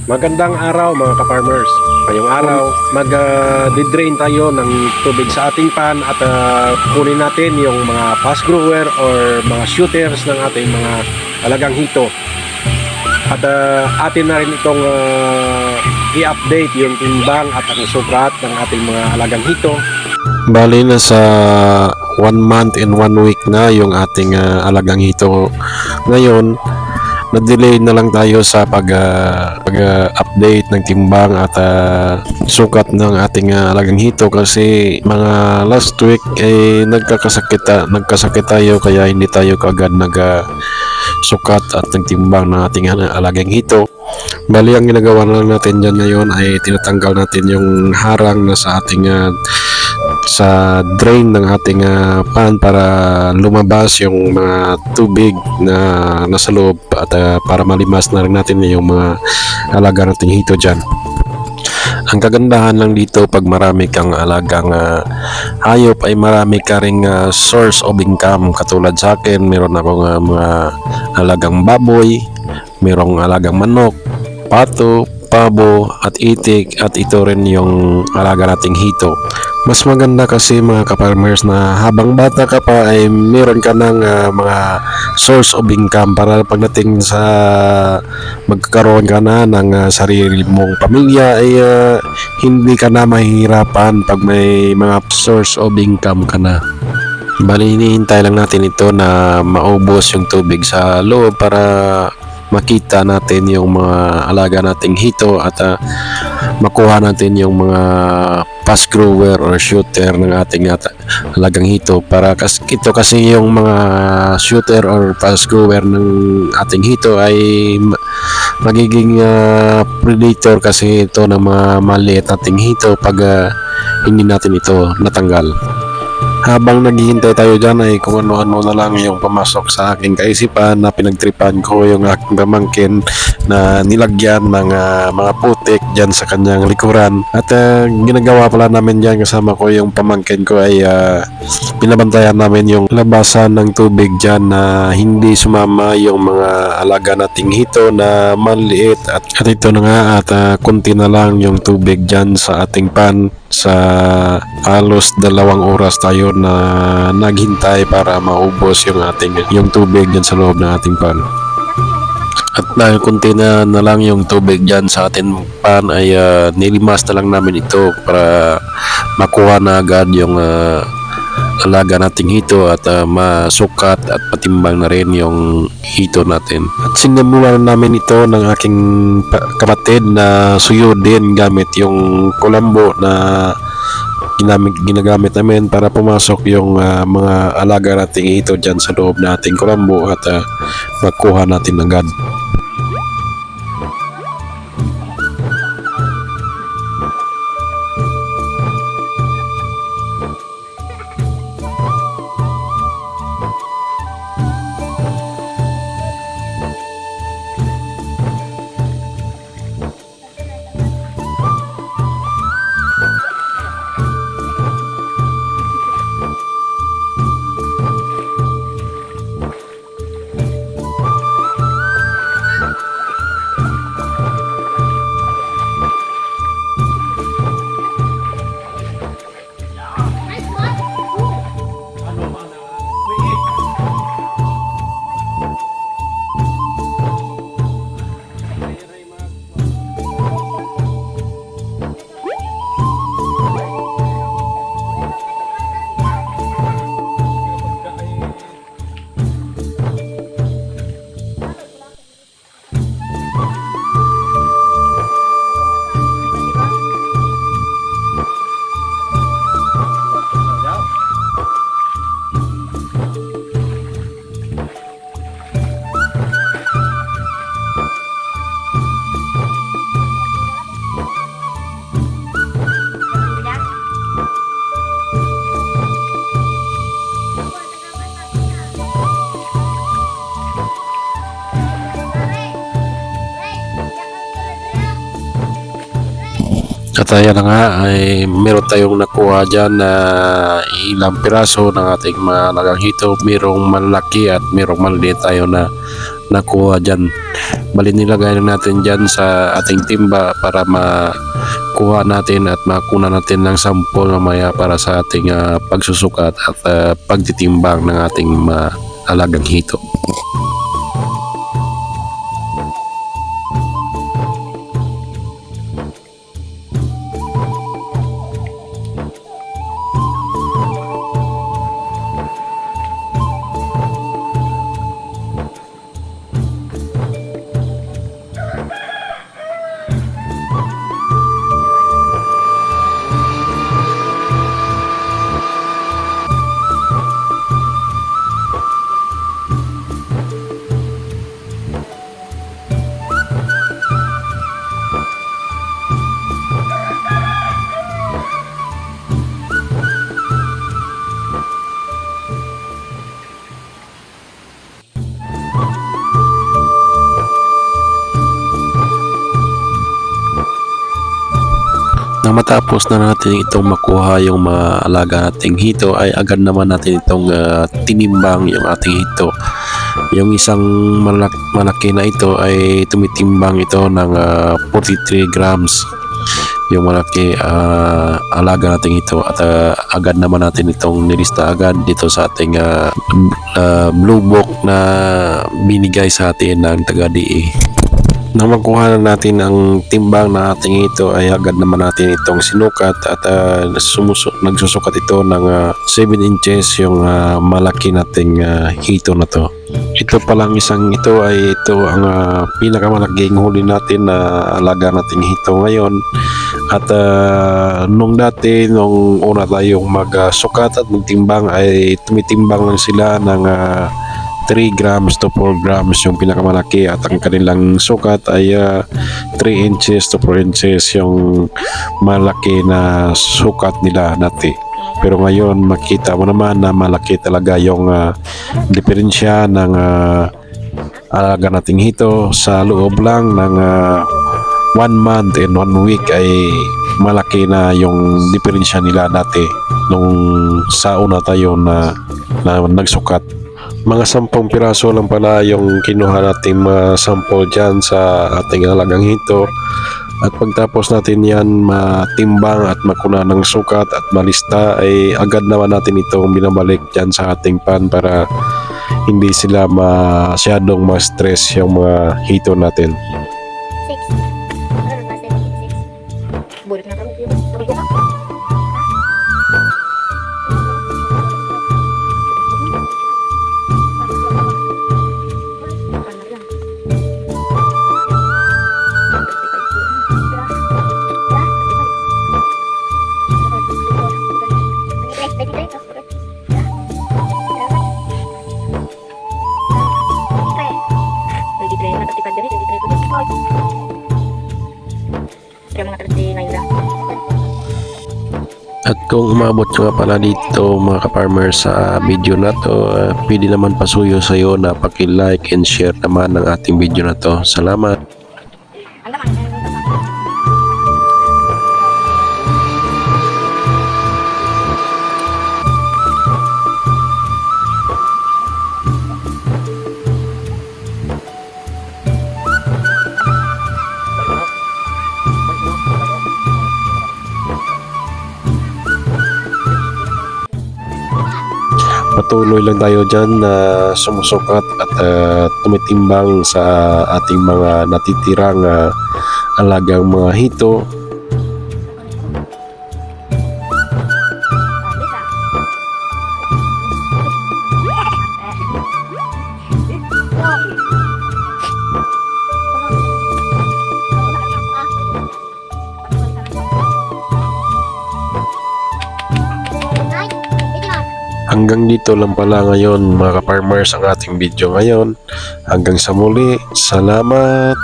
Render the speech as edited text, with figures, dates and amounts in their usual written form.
Magandang araw mga ka-farmers. Ngayong araw, mag-drain tayo ng tubig sa ating pan at kunin natin yung mga fast grower or mga shooters ng ating mga alagang hito. At atin na rin itong i-update yung timbang at ang sukat ng ating mga alagang hito. Bali na sa 1 month and 1 week na yung ating alagang hito. Ngayon, na-delay na lang tayo sa pag-update ng timbang at sukat ng ating alagang hito kasi mga last week ay nagkasakit tayo kaya hindi tayo kaagad sukat at nagtimbang ng ating alagang hito. Bali ang ginagawa na lang natin dyan ngayon ay tinatanggal natin yung harang na sa ating sa drain ng ating pan para lumabas yung mga tubig na nasa loob at para malimas na rin natin yung mga alaga nating hito dyan. Ang kagandahan lang dito pag marami kang alagang hayop ay marami ka ring source of income. Katulad sa akin, meron akong mga alagang baboy, merong alagang manok, pato, pabo at itik at ito rin yung alaga nating hito. Mas maganda kasi mga ka-farmers na habang bata ka pa ay meron ka ng mga source of income para pagdating sa magkakaroon ka na ng sarili mong pamilya ay hindi ka na mahihirapan pag may mga source of income ka na. Bali, hinihintay lang natin ito na maubos yung tubig sa loob para makita natin yung mga alaga nating hito at makuha natin yung mga fast grower or shooter ng ating alagang hito para ito kasi yung mga shooter or fast grower ng ating hito ay magiging predator kasi ito ng mga maliit nating hito pag hindi natin ito natanggal. Habang naghihintay tayo dyan ay kung ano-ano na lang yung pumasok sa aking kaisipan na pinagtripan ko yung aking pamangkin na nilagyan ng mga putik dyan sa kanyang likuran. At ginagawa pala namin dyan kasama ko yung pamangkin ko ay pinabantayan namin yung labasan ng tubig dyan na hindi sumama yung mga alaga nating hito na maliit at ito na nga at kunti na lang yung tubig dyan sa ating pan. Sa halos 2 oras tayo na naghintay para maubos yung tubig dyan sa loob ng ating pan. At dahil kunti na lang yung tubig dyan sa ating pan ay nilimas na lang namin ito para makuha na agad yung alaga nating hito at masukat at patimbang na rin yung hito natin. At sinimulan namin ito ng aking kapatid na suyudin gamit yung kulambo na ginagamit namin para pumasok yung mga alaga nating hito dyan sa loob nating kulambo at makuha natin agad. At ayan na nga ay meron tayong nakuha dyan na ilang piraso ng ating mga alagang hito. Merong malaki at merong maliit tayo na nakuha dyan. Bali nilagay na natin dyan sa ating timba para makuha natin at makuna natin ng sample mamaya para sa ating pagsusukat at pagtitimbang ng ating alagang hito. Nang matapos na natin itong makuha yung mga alaga nating hito ay agad naman natin itong tinimbang yung ating hito. Yung isang malaki na ito ay tumitimbang ito ng 43 grams. Yung malaki alaga natin ito at agad naman natin itong nilista agad dito sa ating blue book na binigay sa atin ng taga-DA. Nang makuha na natin ang timbang na ating ito ay agad naman natin itong sinukat at nagsusukat ito ng 7 inches yung malaki nating hito na to. Ito palang isang ito ay ito ang pinakamalaking huli natin na alaga nating hito ngayon. At nung una tayong magsukat at magtimbang ay tumitimbang lang sila ng 3 grams to 4 grams yung pinakamalaki at ang kanilang sukat ay 3 inches to 4 inches yung malaki na sukat nila dati. Pero ngayon makita mo naman na malaki talaga yung diferensya ng alaga nating hito sa loob lang ng 1 month and 1 week ay malaki na yung diferensya nila dati nung sa una tayo na nagsukat. Mga 10 piraso lang pala yung kinuha nating mga sample dyan sa ating alagang hito. At pagtapos natin yan matimbang at makuna ng sukat at malista ay agad naman natin itong binabalik dyan sa ating pan para hindi sila masyadong ma-stress yung mga hito natin. 6. Bulit na kami. At kung umabot ka nga pala dito mga ka-farmer sa video na to, pwede naman pasuyo sa'yo na paki-like and share naman ng ating video na to. Salamat! Patuloy lang tayo dyan na sumusukat at tumitimbang sa ating mga natitirang alagang mga hito. Hanggang dito lang pala ngayon mga ka-farmers ang ating video ngayon. Hanggang sa muli, salamat!